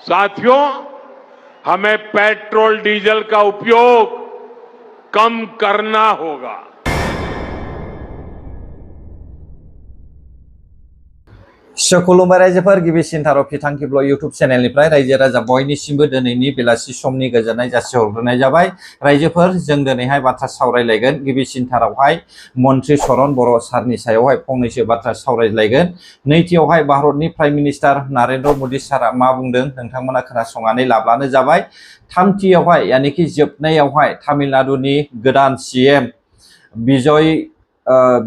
साथियों, हमें petrol diesel का उपयोग कम करना होगा। खुलुमबाय रायजोफोर, गिबिसिन थारफि थांखिब्ल यूट्यूब चेनेलनिफ्राय रायजो राजा बयनिसिमबो दिनैनि बेलासि समनि गोजोननाय जासिहरग्रोनाय जाबाय। रायजोफोर, जों दिनैहाय बाथ्रा सावरायलायगोन। गिबिसिन थारावहाय मन्त्रि चरण बर' सारनि सायावहाय फंनैसो बाथ्रा सावरायलायगोन। नैथियावहाय भारतनि प्राइम मिनिस्टार नरेंद्र मोदी सारा मा बुंदों नोंथांमोना खोनासंनानै लाब्लानो जाबाय। थामथियावहाय यानिखि जोबनायावहाय तामिलनाडुनि गोदान सीएम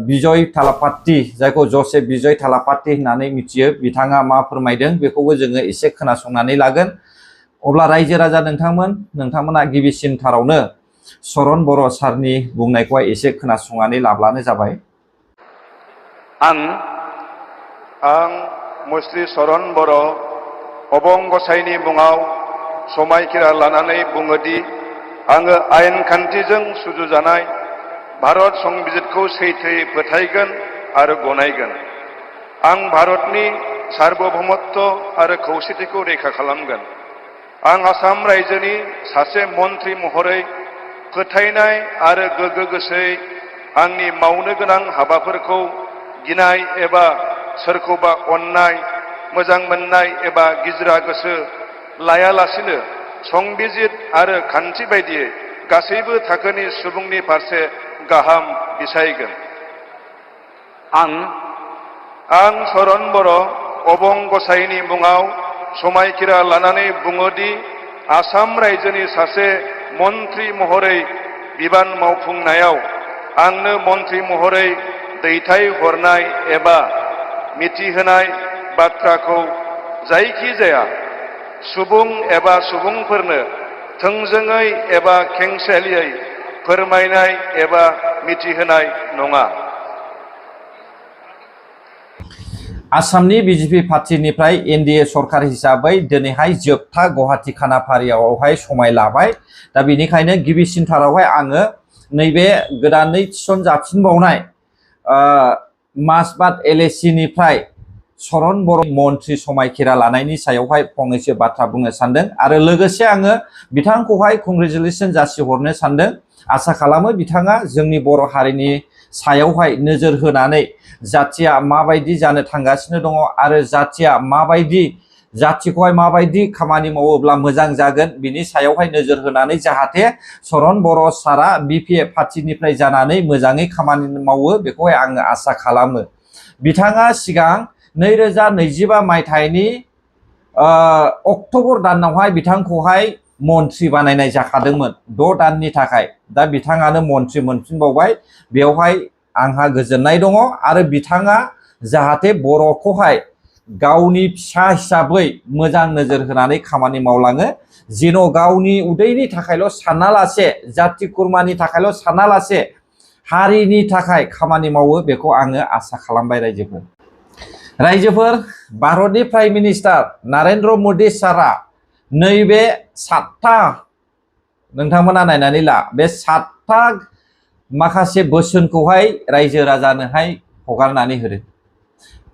विजय थालापाती, जायखौ जोसेफ विजय थालापाती होननानै मिथियो, बिथाङा मा फोरमायदों बेखौबो जोङो एसे खोनासंनानै लागोन। अब्ला रायजो राजा नोंथांमोना गिबिसिन थारावनो चरण बर' सारनि बुंनायखौहाय एसे खोनासंनानै लाब्लानो जाबाय। आं मुस्रि चरण बर' अबं गसाइनि मुङाव समायखिरा लानानै बुङोदि आङो आयेन खान्थिजों सुजुजानाय भारत संबिजितखौ सैथोयै फोथायगोन आरो गनायगोन। आं भारतनि सार्वभौमत्व आरो खौसेथिखौ रैखा खालामगोन। आं आसाम रायजोनि सासे मन्त्रि महरै फोथायनाय आरो गोगो गोसोयै आंनि मावनो गोनां हाबाफोरखौ गिनाय एबा सोरखौबा अननाय, मोजां मोननाय एबा गिज्रा गोसो लायालासिनो संबिजित आरो खान्थि बायदियै गासैबो थाखोनि सुबुंनि फारसे गाहाम बिसायगोन। आं चरण बर' अबं गसाइनि मुङाव समायखिरा लानानै बुङोदि आसाम रायजोनि सासे मन्त्रि महरै बिबान मावफुंनायाव आंनो मन्त्रि महरै दैथायहरनाय एबा मिथिहोनाय बाथ्राखौ जायखिजाया सुबुं एबा सुबुंफोरनो थोंजोङै एबा खेंसालियै फोरमायनाय एबा मिथिहोनाय नङा। आसामनि बीजेपी पार्टीनिफ्राय एनडीए सरकार हिसाबै दिनैहाय जोबथा गुवाहाटी खानाफारियावहाय समाय लाबाय। दा बेनिखायनो गिबिसिन थारावहाय आङो नैबे गोदानै थिसनजाफिनबावनाय मासबाद LAC निफ्राय चरण बर' मन्त्रि समायखिरा लानायनि सायावहाय फंनैसो बाथ्रा बुंनो सानदों आरो लोगोसे आङो बिथांखौहाय कंग्रेचुलेसन जासिहरनो सानदों। आसा खालामो बिथाङा जोंनि बर' हारिनि सायावहाय नोजोर होनानै जाथिया माबायदि जानो थांगासिनो दङ आरो जाथिखौहाय माबायदि खामानि मावोब्ला मोजां जागोन बिनि सायावहाय नोजोर होनानै जाहाथे चरण बर' सारा BPF पार्टीनिफ्राय जानानै मोजाङै खामानि मावो बेखौहाय आङो आसा खालामो। बिथाङा सिगां 2025 मायथाइनि अक्ट'बर दानावहाय बिथांखौहाय मन्त्रि बानायनाय जाखादोंमोन 6 दाननि थाखाय। दा बिथाङानो मन्त्रि मोनफिनबावबाय, बेवहाय आंहा गोजोननाय दङ आरो बिथाङा जाहाथे बर'खौहाय गावनि फिसा हिसाबै मोजां नोजोर होनानै खामानि मावलाङो, जेन' गावनि उदैनि थाखायल' सानालासे, जाथि खुरमानि थाखायल' सानालासे हारिनि थाखाय खामानि मावो, बेखौ आङो आसा खालामबाय। रायजोफोर, भारतनि प्राइम मिनिस्टार नरेंद्र मोदी सारा नैबे 7था, नोंथांमोना नायनानै ला, बे 7था माखासे बोसोनखौहाय रायजो राजानोहाय हगारनानै होदों।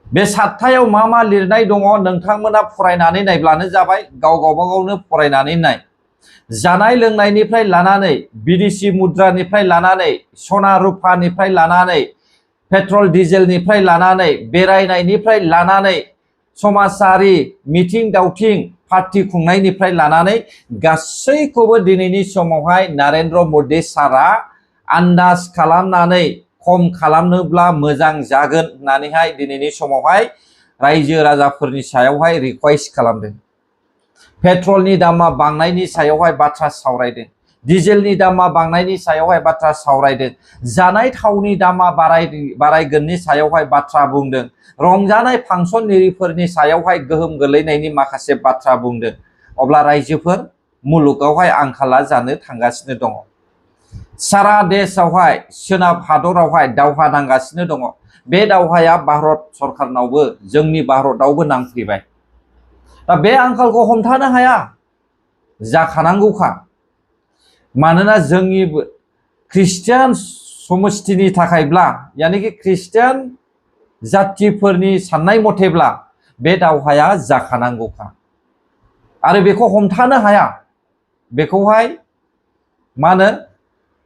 बे 7थायाव मा मा लिरनाय दङ नोंथांमोना फरायनानै नायब्लानो जाबाय। गावबागावनो फरायनानै नाय। जानाय लोंनायनिफ्राय लानानै, बिदेशि मुद्रानिफ्राय लानानै, सना रुफानिफ्राय लानानै, पेट्रल डिजेलनिफ्राय लानानै, बेरायनायनिफ्राय लानानै, समाजारि मिथिं दावथिं पार्टी खुंनायनिफ्राय लानानै गासैखौबो दिनैनि समावहाय नरेंद्र मोदी सारा आन्दाज खालामनानै खम खालामनोब्ला मोजां जागोन होननानैहाय दिनैनि समावहाय रायजो राजाफोरनि सायावहाय रिक्वेस्ट खालामदों। पेट्रलनि दामा बांनायनि सायावहाय बाथ्रा सावरायदों, डिजेलनि दामा बांनायनि सायावहाय बाथ्रा सावरायदों, जानाय थावनि दामा बारायगोननि सायावहाय बाथ्रा बुंदों, रंजानाय फांसनगिरिफोरनि सायावहाय गोहोम गोलैनायनि माखासे बाथ्रा बुंदों। अब्ला रायजोफोर, मुलुगावहाय आंखाला जानो थांगासिनो दङ। सारा देशआवहाय, सोनाब हादरावहाय दावहा नांगासिनो दङ। बे दावहाया भारत सरकारनावबो, जोंनि भारतआवबो नांफैबाय। दा बे आंखालखौ हमथानो हाया, जाखानांगौखा। मानोना जोंनि ख्रिस्टियान समस्थिनि थाखायब्ला, यानिकि ख्रिस्टियान जातिफोरनि साननाय मथेब्ला बे दावहाया जाखानांगौखा। आरो बेखौ हमथानो हाया बेखौहाय मा होनो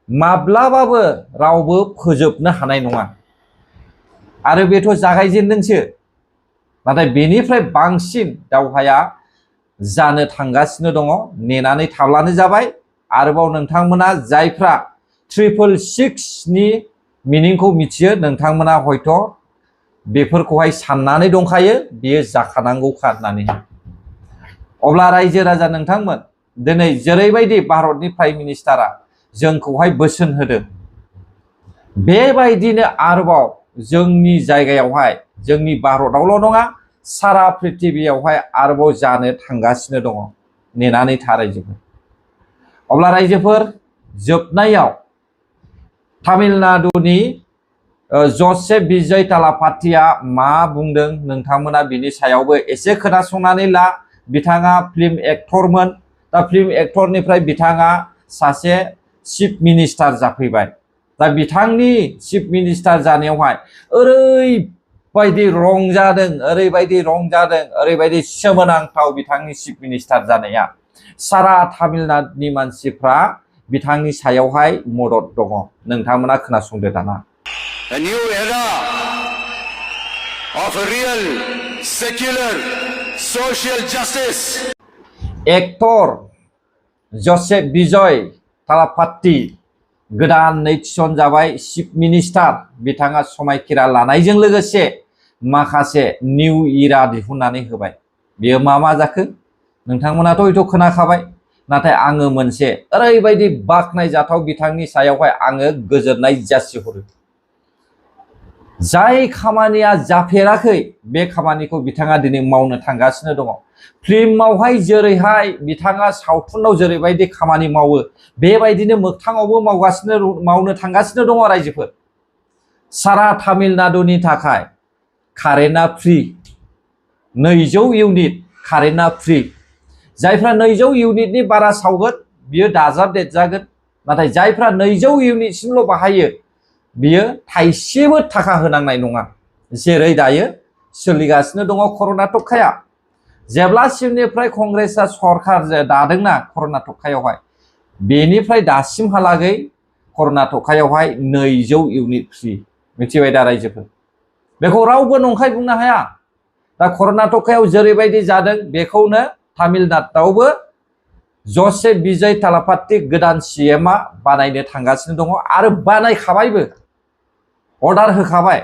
माब्लाबाबो रावबो फोजोबनो हानाय नङा आरो बेथ' जागायजेनदोंसो नाथाय बेनिफ्राय बांसिन दावहाया जानो थांगासिनो दङ नेनानै थाब्लानो जाबाय आरोबाव नोंथांमोना जायफ्रा 666 नि मिनिंखौ मिथियो नोंथांमोना हयथ' बेफोरखौहाय साननानै दंखायो बेयो जाखानांगौखा होननानै अब्ला रायजो राजा नोंथांमोन दिनै जेरैबायदि भारतनि प्राइम मिनिस्टारा जोंखौहाय बोसोन होदों बेबायदिनो आरोबाव जोंनि जायगायावहाय जोंनि भारतआवल' नङा सारा पृथिबियावहाय आरोबाव जानो थांगासिनो दङ नेनानै था रायजोफोर अब्ला रायजोफोर जोबनायाव तामिलनाडुनि जसेफ विजय थालापाथिया मा बुंदों नोंथांमोना बिनि सायावबो एसे खोनासंनानै ला बिथाङा फिल्म एक्टरमोन दा फिल्म एक्टरनिफ्राय बिथाङा सासे चिफ मिनिस्टार जाफैबाय दा बिथांनि चिफ मिनिस्टार जानायावहाय ओरैबायदि रंजादों ओरैबायदि सोमोनांथाव बिथांनि चिफ मिनिस्टार जानाया सारा तामिलनाडुनि मानसिफ्रा बिथांनि सायावहाय मदद दङ नोंथांमोना खोनासंदो दाना A new era of a real secular social justice. Actor Joseph Vijay Thalapathy गोदानै थिसनजाबाय चिफ मिनिस्टार बिथाङा समायखिरा लानायजों लोगोसे माखासे निउ इरा दिहुननानै होबाय बेयो मा जाखो नोंथांमोनाथ' हयथ' खोनाखाबाय नाथाय आङो मोनसे ओरैबायदि बाख्नायजाथाव बिथांनि सायावहाय आङो गोजोननाय जासिहरो जाय खामानिया जाफेराखै बे खामानिखौ बिथाङा दिनै मावनो थांगासिनो दङ फिल्मावहाय जेरैहाय बिथाङा सावथुनाव जेरैबायदि खामानि मावो बेबायदिनो मोगथाङावबो मावनो थांगासिनो दङ रायजोफोर सारा तामिलनाडुनि थाखाय कारेन्टआ फ्रि 200 इउनिट कारेन्टआ फ्रि जायफ्रा 200 इउनिटनि बारा सावगोन बियो दाजाबदेरजागोन नाथाय जायफ्रा 200 इउनिटसिमल' बाहायो बियो थाइसेबो थाखा होनांनाय नङा जेरै दायो सोलिगासिनो दङ कर्नाटकाया जेब्लासिमनिफ्राय कंग्रेसआ सरखार दादोंना कर्नाटकायावहाय बेनिफ्राय दासिमहालागै कर्नाटकायावहाय 200 इउनिट फ्रि मिथिबाय दा रायजोफोर बेखौ रावबो नंखाय बुंनो हाया दा कर्नाटकायाव जेरैबायदि जादों बेखौनो तामिलनाडुआवबो जसेफ विजय थालापाथि गोदान सीएमआ बानायनो थांगासिनो दङ आरो बानायखाबायबो अर्डार होखाबाय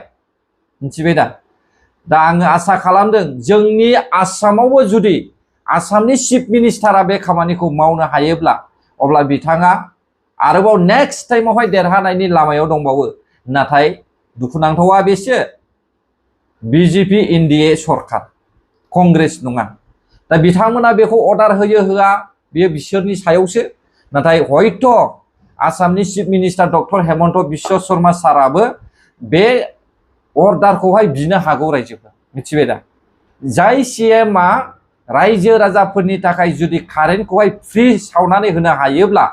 मिथिबाय दा आङो आसा खालामदों जोंनि आसामावबो जुदि आसामनि चिफ मिनिस्टारा बे खामानिखौ मावनो हायोब्ला अब्ला बिथाङा आरोबाव नेक्स्ट टाइमावहाय देरहानायनि लामायाव दंबावो नाथाय दुखुनांथावा बेसो बिजेपि एनडिए सरखार कंग्रेस नङा दा बिथांमोना बेखौ अर्डार होयो होआ बेयो बिसोरनि सायावसो नाथाय हयथ' आसामनि chief minister doctor Himanta Biswa Sarma साराबो बे अर्डारखौहाय बिनो हागौ रायजोफोर मिथिबाय दा जाय सीएमआ रायजो राजाफोरनि थाखाय जुदि कारेन्टखौहाय फ्रि सावनानै होनो हायोब्ला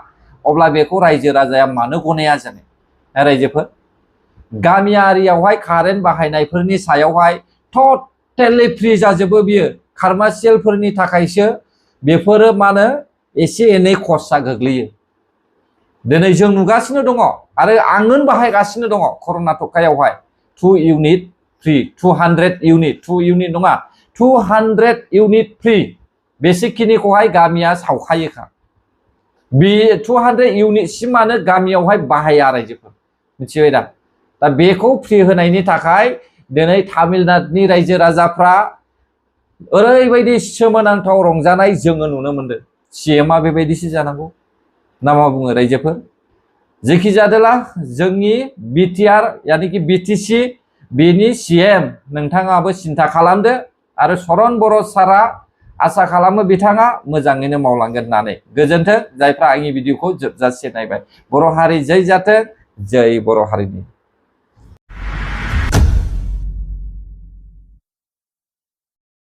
अब्ला बेखौ रायजो राजाया मानो गनाया जानो रायजोफोर गामियारियावहाय कारेन्ट बाहायनायफोरनि सायावहाय टटेलि फ्रि जाजोबो बियो कमार्शियेलफोरनि थाखायसो बेफोरो मानो एसे एनै खरसा गोग्लैयो दिनै जों नुगासिनो दङ आरो आंनो बाहायगासिनो दङ कर्नाटकायावहाय 2 इउनिट फ्रि 200 इउनिट 2 इउनिट नङा 200 इउनिट फ्रि बेसेखिनिखौहाय गामिया सावखायोखा बे 200 इउनिटसिमानो गामियावहाय बाहाया रायजोफोर मिथिबाय दा बेखौ फ्रि होनायनि थाखाय दिनै तामिलनाडुनि रायजो राजाफ्रा ओरैबायदि सोमोनांथाव रंजानाय जोङो नुनो मोनदों सीएमआ बेबायदिसो जानांगौ ना मा बुङो रायजोफोर जेखि जादोला जोंनि बिटिआर यानिकि बिटिसि बेनि सीएम नोंथाङाबो सिन्था खालामदो आरो चरण बर' सारा आसा खालामो बिथाङा मोजाङैनो मावलांगोन होननानै गोजोन्थों जायफ्रा आंनि भिडिअखौ जोबजासे नायबाय बर' हारि जै जाथों जै बर' हारिनि